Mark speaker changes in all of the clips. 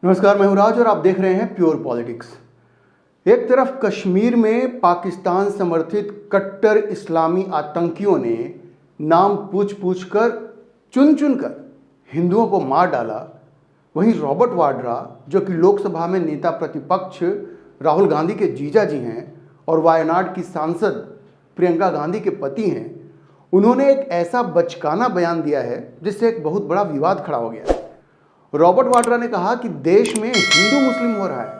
Speaker 1: नमस्कार, मैं हूं राज और आप देख रहे हैं प्योर पॉलिटिक्स। एक तरफ कश्मीर में पाकिस्तान समर्थित कट्टर इस्लामी आतंकियों ने नाम पूछ पूछ कर चुन चुन कर हिंदुओं को मार डाला, वहीं रॉबर्ट वाड्रा जो कि लोकसभा में नेता प्रतिपक्ष राहुल गांधी के जीजा जी हैं और वायनाड की सांसद प्रियंका गांधी के पति हैं, उन्होंने एक ऐसा बचकाना बयान दिया है जिससे एक बहुत बड़ा विवाद खड़ा हो गया है। रॉबर्ट वाड्रा ने कहा कि देश में हिंदू मुस्लिम हो रहा है,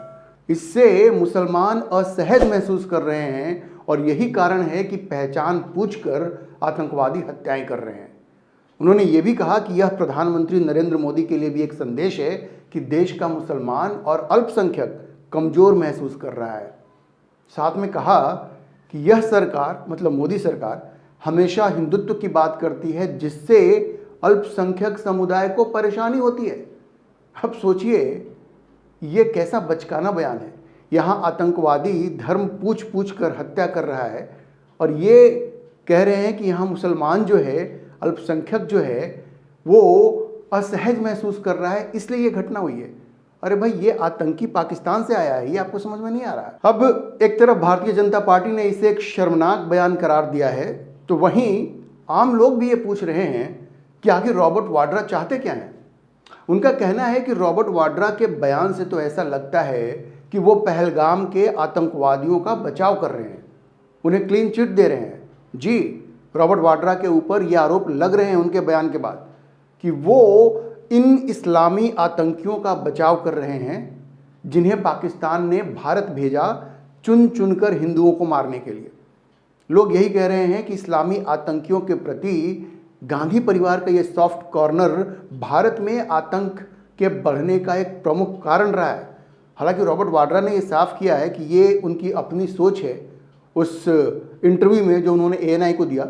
Speaker 1: इससे मुसलमान असहज महसूस कर रहे हैं और यही कारण है कि पहचान पूछकर आतंकवादी हत्याएं कर रहे हैं। उन्होंने ये भी कहा कि यह प्रधानमंत्री नरेंद्र मोदी के लिए भी एक संदेश है कि देश का मुसलमान और अल्पसंख्यक कमजोर महसूस कर रहा है। साथ में कहा कि यह सरकार मतलब मोदी सरकार हमेशा हिंदुत्व की बात करती है जिससे अल्पसंख्यक समुदाय को परेशानी होती है। अब सोचिए ये कैसा बचकाना बयान है। यहाँ आतंकवादी धर्म पूछ पूछ कर हत्या कर रहा है और ये कह रहे हैं कि यहाँ मुसलमान जो है, अल्पसंख्यक जो है, वो असहज महसूस कर रहा है, इसलिए ये घटना हुई है। अरे भाई, ये आतंकी पाकिस्तान से आया है, ये आपको समझ में नहीं आ रहा है। अब एक तरफ भारतीय जनता पार्टी ने इसे एक शर्मनाक बयान करार दिया है, तो वहीं आम लोग भी ये पूछ रहे हैं कि आखिर रॉबर्ट वाड्रा चाहते क्या हैं। उनका कहना है कि रॉबर्ट वाड्रा के बयान से तो ऐसा लगता है कि वो पहलगाम के आतंकवादियों का बचाव कर रहे हैं, उन्हें क्लीन चिट दे रहे हैं। जी, रॉबर्ट वाड्रा के ऊपर ये आरोप लग रहे हैं उनके बयान के बाद कि वो इन इस्लामी आतंकियों का बचाव कर रहे हैं जिन्हें पाकिस्तान ने भारत भेजा चुन चुनकर हिंदुओं को मारने के लिए। लोग यही कह रहे हैं कि इस्लामी आतंकियों के प्रति गांधी परिवार का ये सॉफ्ट कॉर्नर भारत में आतंक के बढ़ने का एक प्रमुख कारण रहा है। हालांकि रॉबर्ट वाड्रा ने ये साफ किया है कि ये उनकी अपनी सोच है। उस इंटरव्यू में जो उन्होंने ANI को दिया,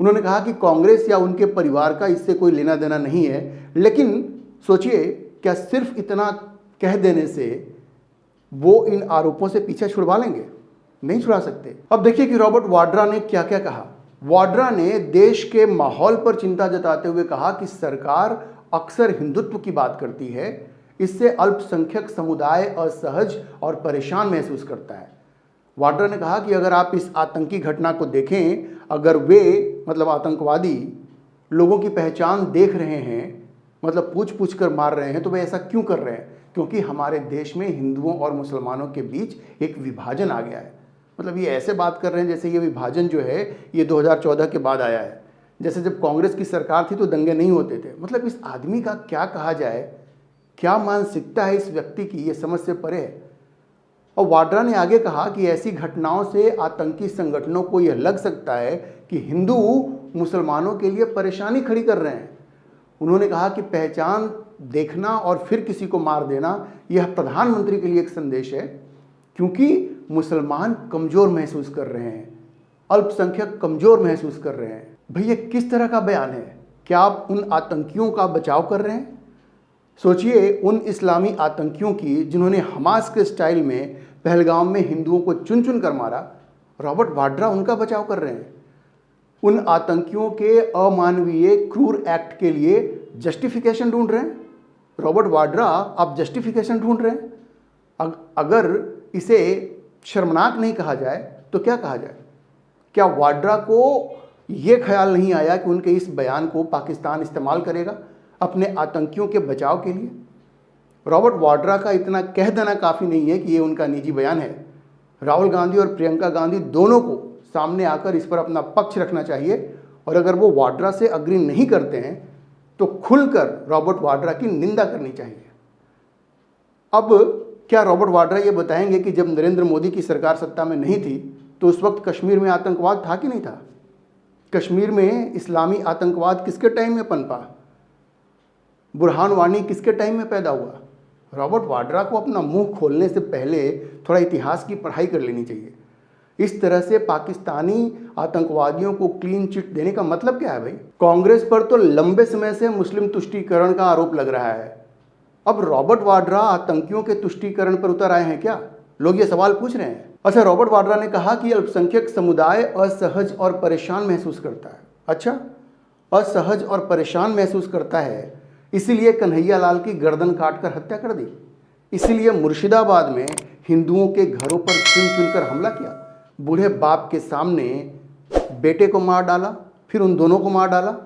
Speaker 1: उन्होंने कहा कि कांग्रेस या उनके परिवार का इससे कोई लेना देना नहीं है, लेकिन सोचिए क्या सिर्फ इतना कह देने से वो इन आरोपों से पीछे छुड़वा लेंगे? नहीं छुड़ा सकते। अब देखिए कि रॉबर्ट वाड्रा ने क्या क्या कहा। वाड्रा ने देश के माहौल पर चिंता जताते हुए कहा कि सरकार अक्सर हिंदुत्व की बात करती है, इससे अल्पसंख्यक समुदाय असहज और परेशान महसूस करता है। वाड्रा ने कहा कि अगर आप इस आतंकी घटना को देखें, अगर वे मतलब आतंकवादी लोगों की पहचान देख रहे हैं, मतलब पूछ पूछ कर मार रहे हैं, तो वे ऐसा क्यों कर रहे हैं? क्योंकि हमारे देश में हिंदुओं और मुसलमानों के बीच एक विभाजन आ गया है। मतलब ये ऐसे बात कर रहे हैं जैसे ये विभाजन जो है ये 2014 के बाद आया है, जैसे जब कांग्रेस की सरकार थी तो दंगे नहीं होते थे। मतलब इस आदमी का क्या कहा जाए, क्या मानसिकता है इस व्यक्ति की, ये समझ से परे है। और वाड्रा ने आगे कहा कि ऐसी घटनाओं से आतंकी संगठनों को यह लग सकता है कि हिंदू मुसलमानों के लिए परेशानी खड़ी कर रहे हैं। उन्होंने कहा कि पहचान देखना और फिर किसी को मार देना यह प्रधानमंत्री के लिए एक संदेश है, क्योंकि मुसलमान कमजोर महसूस कर रहे हैं, अल्पसंख्यक कमजोर महसूस कर रहे हैं। भैया किस तरह का बयान है? क्या आप उन आतंकियों का बचाव कर रहे हैं? सोचिए उन इस्लामी आतंकियों की जिन्होंने हमास के स्टाइल में पहलगाम में हिंदुओं को चुन चुन कर मारा, रॉबर्ट वाड्रा उनका बचाव कर रहे हैं। उन आतंकियों के अमानवीय क्रूर एक्ट के लिए जस्टिफिकेशन ढूंढ रहे हैं। रॉबर्ट वाड्रा, आप जस्टिफिकेशन ढूंढ रहे हैं। अगर इसे शर्मनाक नहीं कहा जाए तो क्या कहा जाए? क्या वाड्रा को यह ख्याल नहीं आया कि उनके इस बयान को पाकिस्तान इस्तेमाल करेगा अपने आतंकियों के बचाव के लिए? रॉबर्ट वाड्रा का इतना कह देना काफ़ी नहीं है कि ये उनका निजी बयान है। राहुल गांधी और प्रियंका गांधी दोनों को सामने आकर इस पर अपना पक्ष रखना चाहिए और अगर वो वाड्रा से अग्री नहीं करते हैं तो खुलकर रॉबर्ट वाड्रा की निंदा करनी चाहिए। अब क्या रॉबर्ट वाड्रा ये बताएंगे कि जब नरेंद्र मोदी की सरकार सत्ता में नहीं थी तो उस वक्त कश्मीर में आतंकवाद था कि नहीं था? कश्मीर में इस्लामी आतंकवाद किसके टाइम में पनपा? बुरहान वानी किसके टाइम में पैदा हुआ? रॉबर्ट वाड्रा को अपना मुंह खोलने से पहले थोड़ा इतिहास की पढ़ाई कर लेनी चाहिए। इस तरह से पाकिस्तानी आतंकवादियों को क्लीन चिट देने का मतलब क्या है भाई? कांग्रेस पर तो लंबे समय से मुस्लिम तुष्टीकरण का आरोप लग रहा है। अब रॉबर्ट वाड्रा आतंकियों के तुष्टीकरण पर उतर आए हैं क्या? लोग ये सवाल पूछ रहे हैं। अच्छा, रॉबर्ट वाड्रा ने कहा कि अल्पसंख्यक समुदाय असहज और परेशान महसूस करता है। अच्छा, असहज और परेशान महसूस करता है, इसीलिए कन्हैया लाल की गर्दन काटकर हत्या कर दी, इसीलिए मुर्शिदाबाद में हिंदुओं के घरों पर चुन चुनकर हमला किया, बूढ़े बाप के सामने बेटे को मार डाला, फिर उन दोनों को मार डाला।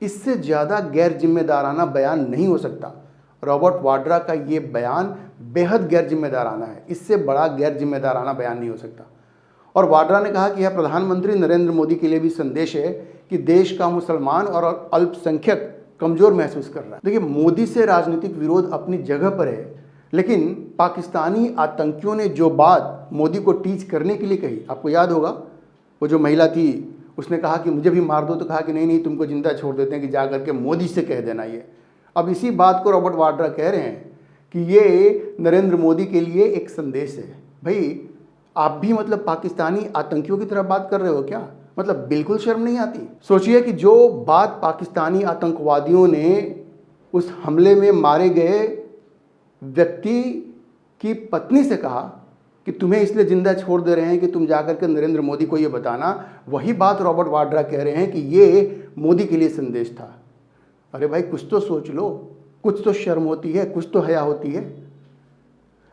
Speaker 1: इससे ज़्यादा गैर जिम्मेदाराना बयान नहीं हो सकता। रॉबर्ट वाड्रा का ये बयान बेहद गैर जिम्मेदाराना है, इससे बड़ा गैर जिम्मेदाराना बयान नहीं हो सकता। और वाड्रा ने कहा कि यह प्रधानमंत्री नरेंद्र मोदी के लिए भी संदेश है कि देश का मुसलमान और अल्पसंख्यक कमज़ोर महसूस कर रहा है। देखिए, मोदी से राजनीतिक विरोध अपनी जगह पर है, लेकिन पाकिस्तानी आतंकियों ने जो बात मोदी को टीच करने के लिए कही, आपको याद होगा, वो जो महिला थी उसने कहा कि मुझे भी मार दो, तो कहा कि नहीं नहीं, तुमको जिंदा छोड़ देते हैं कि जा करके मोदी से कह देना ये। अब इसी बात को रॉबर्ट वाड्रा कह रहे हैं कि ये नरेंद्र मोदी के लिए एक संदेश है। भाई, आप भी मतलब पाकिस्तानी आतंकियों की तरह बात कर रहे हो क्या? मतलब बिल्कुल शर्म नहीं आती? सोचिए कि जो बात पाकिस्तानी आतंकवादियों ने उस हमले में मारे गए व्यक्ति की पत्नी से कहा कि तुम्हें इसलिए जिंदा छोड़ दे रहे हैं कि तुम जाकर के नरेंद्र मोदी को ये बताना, वही बात रॉबर्ट वाड्रा कह रहे हैं कि ये मोदी के लिए संदेश था। अरे भाई, कुछ तो सोच लो, कुछ तो शर्म होती है, कुछ तो हया होती है।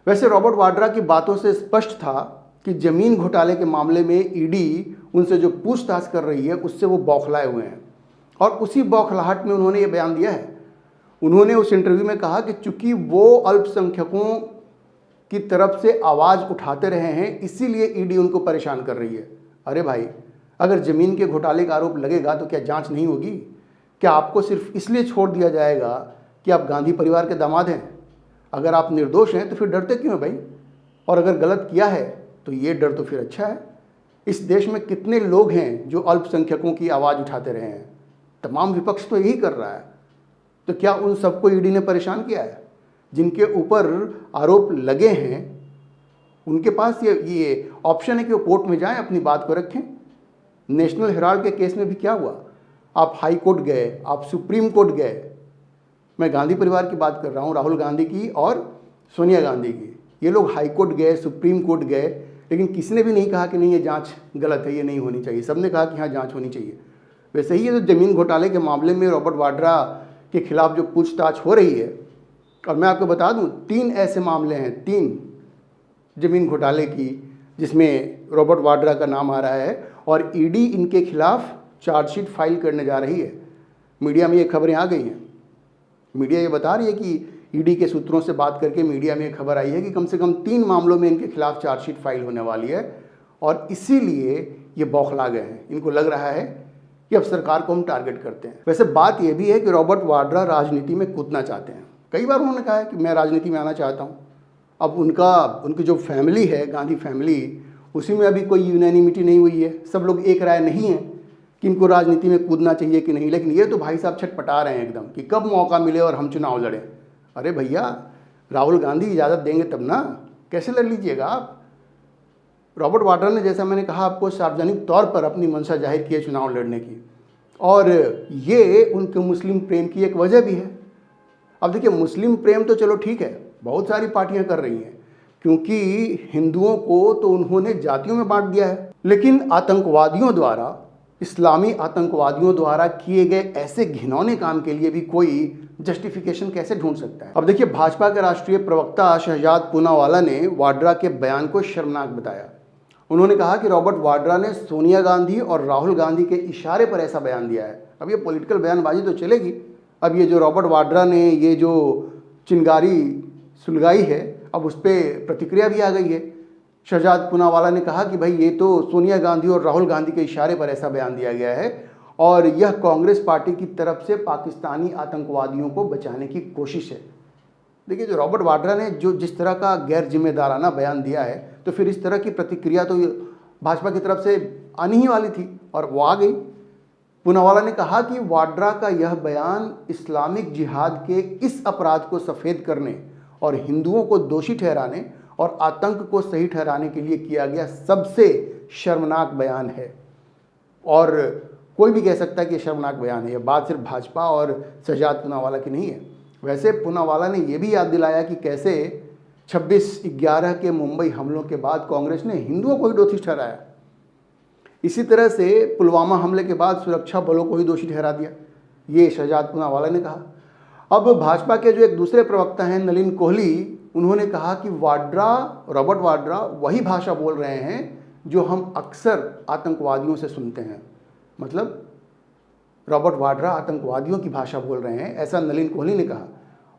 Speaker 1: वैसे रॉबर्ट वाड्रा की बातों से स्पष्ट था कि जमीन घोटाले के मामले में ईडी उनसे जो पूछताछ कर रही है उससे वो बौखलाए हुए हैं, और उसी बौखलाहट में उन्होंने ये बयान दिया है। उन्होंने उस इंटरव्यू में कहा कि चूंकि वो अल्पसंख्यकों की तरफ से आवाज़ उठाते रहे हैं, इसीलिए ईडी उनको परेशान कर रही है। अरे भाई, अगर ज़मीन के घोटाले का आरोप लगेगा तो क्या जांच नहीं होगी? क्या आपको सिर्फ इसलिए छोड़ दिया जाएगा कि आप गांधी परिवार के दामाद हैं? अगर आप निर्दोष हैं तो फिर डरते क्यों हैं भाई? और अगर गलत किया है तो ये डर तो फिर अच्छा है। इस देश में कितने लोग हैं जो अल्पसंख्यकों की आवाज़ उठाते रहे हैं? तमाम विपक्ष तो यही कर रहा है। तो क्या उन सबको ईडी ने परेशान किया है? जिनके ऊपर आरोप लगे हैं उनके पास ये ऑप्शन है कि वो कोर्ट में जाएं, अपनी बात को रखें। नेशनल हेराल्ड के केस में भी क्या हुआ? आप हाई कोर्ट गए, आप सुप्रीम कोर्ट गए। मैं गांधी परिवार की बात कर रहा हूँ, राहुल गांधी की और सोनिया गांधी की। ये लोग हाई कोर्ट गए, सुप्रीम कोर्ट गए, लेकिन किसी ने भी नहीं कहा कि नहीं ये जांच गलत है, ये नहीं होनी चाहिए। सबने कहा कि हाँ, जांच होनी चाहिए। वैसे ही ये जो ज़मीन घोटाले के मामले में रॉबर्ट वाड्रा के खिलाफ जो पूछताछ हो रही है, और मैं आपको बता दूं 3 ऐसे मामले हैं, 3 ज़मीन घोटाले की, जिसमें रॉबर्ट वाड्रा का नाम आ रहा है, और ईडी इनके खिलाफ चार्जशीट फाइल करने जा रही है। मीडिया में ये खबरें आ गई हैं। मीडिया ये बता रही है कि ईडी के सूत्रों से बात करके मीडिया में खबर आई है कि कम से कम 3 मामलों में इनके खिलाफ चार्जशीट फाइल होने वाली है, और इसीलिए ये बौखला गए हैं। इनको लग रहा है कि अब सरकार को हम टारगेट करते हैं। वैसे बात यह भी है कि रॉबर्ट वाड्रा राजनीति में कूदना चाहते हैं। कई बार उन्होंने कहा है कि मैं राजनीति में आना चाहता हूँ। अब उनकी जो फैमिली है, गांधी फैमिली, उसी में अभी कोई यूनानिमिटी नहीं हुई है। सब लोग एक राय नहीं है कि इनको राजनीति में कूदना चाहिए कि नहीं। लेकिन ये तो भाई साहब छटपटा रहे हैं एकदम कि कब मौका मिले और हम चुनाव लड़ें। अरे भैया, राहुल गांधी इजाज़त देंगे तब ना, कैसे लड़ लीजिएगा आप? रॉबर्ट वाड्रा ने, जैसा मैंने कहा आपको, सार्वजनिक तौर पर अपनी मंशा जाहिर की है चुनाव लड़ने की, और ये उनके मुस्लिम प्रेम की एक वजह भी है। अब देखिए, मुस्लिम प्रेम तो चलो ठीक है, बहुत सारी पार्टियां कर रही हैं, क्योंकि हिंदुओं को तो उन्होंने जातियों में बांट दिया है। लेकिन आतंकवादियों द्वारा, इस्लामी आतंकवादियों द्वारा किए गए ऐसे घिनौने काम के लिए भी कोई जस्टिफिकेशन कैसे ढूंढ सकता है? अब देखिए, भाजपा के राष्ट्रीय प्रवक्ता शहजाद पूनावाला ने वाड्रा के बयान को शर्मनाक बताया। उन्होंने कहा कि रॉबर्ट वाड्रा ने सोनिया गांधी और राहुल गांधी के इशारे पर ऐसा बयान दिया है। अब ये पॉलिटिकल बयानबाजी तो चलेगी। अब ये जो रॉबर्ट वाड्रा ने ये जो चिंगारी सुलगाई है, अब उस पर प्रतिक्रिया भी आ गई है। शहजाद पूनावाला ने कहा कि भाई, ये तो सोनिया गांधी और राहुल गांधी के इशारे पर ऐसा बयान दिया गया है, और यह कांग्रेस पार्टी की तरफ से पाकिस्तानी आतंकवादियों को बचाने की कोशिश है। देखिए, जो रॉबर्ट वाड्रा ने जो जिस तरह का गैर जिम्मेदाराना बयान दिया है, तो फिर इस तरह की प्रतिक्रिया तो भाजपा की तरफ से आनी ही वाली थी, और वो आ गई। पूनावाला ने कहा कि वाड्रा का यह बयान इस्लामिक जिहाद के इस अपराध को सफ़ेद करने और हिंदुओं को दोषी ठहराने और आतंक को सही ठहराने के लिए किया गया सबसे शर्मनाक बयान है। और कोई भी कह सकता है कि शर्मनाक बयान है। यह बात सिर्फ भाजपा और शहजाद पूनावाला की नहीं है। वैसे पूनावाला ने यह भी याद दिलाया कि कैसे 26/11 के मुंबई हमलों के बाद कांग्रेस ने हिंदुओं को ही दोषी ठहराया। इसी तरह से पुलवामा हमले के बाद सुरक्षा बलों को ही दोषी ठहरा दिया, ये शहजाद पूनावाला ने कहा। अब भाजपा के जो एक दूसरे प्रवक्ता हैं नलिन कोहली, उन्होंने कहा कि रॉबर्ट वाड्रा वही भाषा बोल रहे हैं जो हम अक्सर आतंकवादियों से सुनते हैं। मतलब रॉबर्ट वाड्रा आतंकवादियों की भाषा बोल रहे हैं, ऐसा नलिन कोहली ने कहा।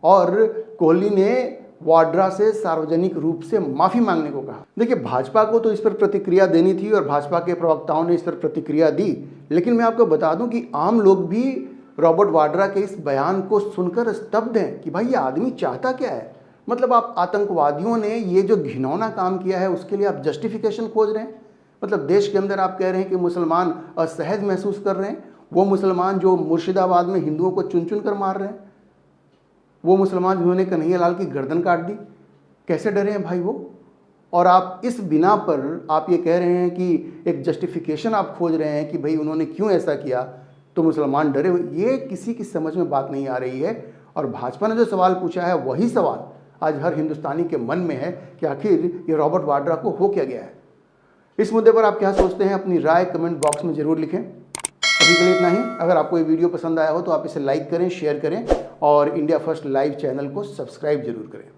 Speaker 1: और कोहली ने वाड्रा से सार्वजनिक रूप से माफ़ी मांगने को कहा। देखिए, भाजपा को तो इस पर प्रतिक्रिया देनी थी और भाजपा के प्रवक्ताओं ने इस पर प्रतिक्रिया दी, लेकिन मैं आपको बता दूं कि आम लोग भी रॉबर्ट वाड्रा के इस बयान को सुनकर स्तब्ध हैं कि भाई ये आदमी चाहता क्या है। मतलब आप आतंकवादियों ने ये जो घिनौना काम किया है उसके लिए आप जस्टिफिकेशन खोज रहे हैं। मतलब देश के अंदर आप कह रहे हैं कि मुसलमान असहज महसूस कर रहे हैं, वो मुसलमान जो मुर्शिदाबाद में हिंदुओं को चुन चुन कर मार रहे हैं, वो मुसलमान जिन्होंने कन्हैया लाल की गर्दन काट दी, कैसे डरे हैं भाई वो। और आप इस बिना पर आप ये कह रहे हैं कि एक जस्टिफिकेशन आप खोज रहे हैं कि भाई उन्होंने क्यों ऐसा किया तो मुसलमान डरे। ये किसी की समझ में बात नहीं आ रही है। और भाजपा ने जो सवाल पूछा है वही सवाल आज हर हिंदुस्तानी के मन में है कि आखिर ये रॉबर्ट वाड्रा को हो क्या गया है। इस मुद्दे पर आप क्या सोचते हैं, अपनी राय कमेंट बॉक्स में ज़रूर लिखें। अभी के लिए इतना ही। अगर आपको ये वीडियो पसंद आया हो तो आप इसे लाइक करें, शेयर करें और इंडिया फर्स्ट लाइव चैनल को सब्सक्राइब जरूर करें।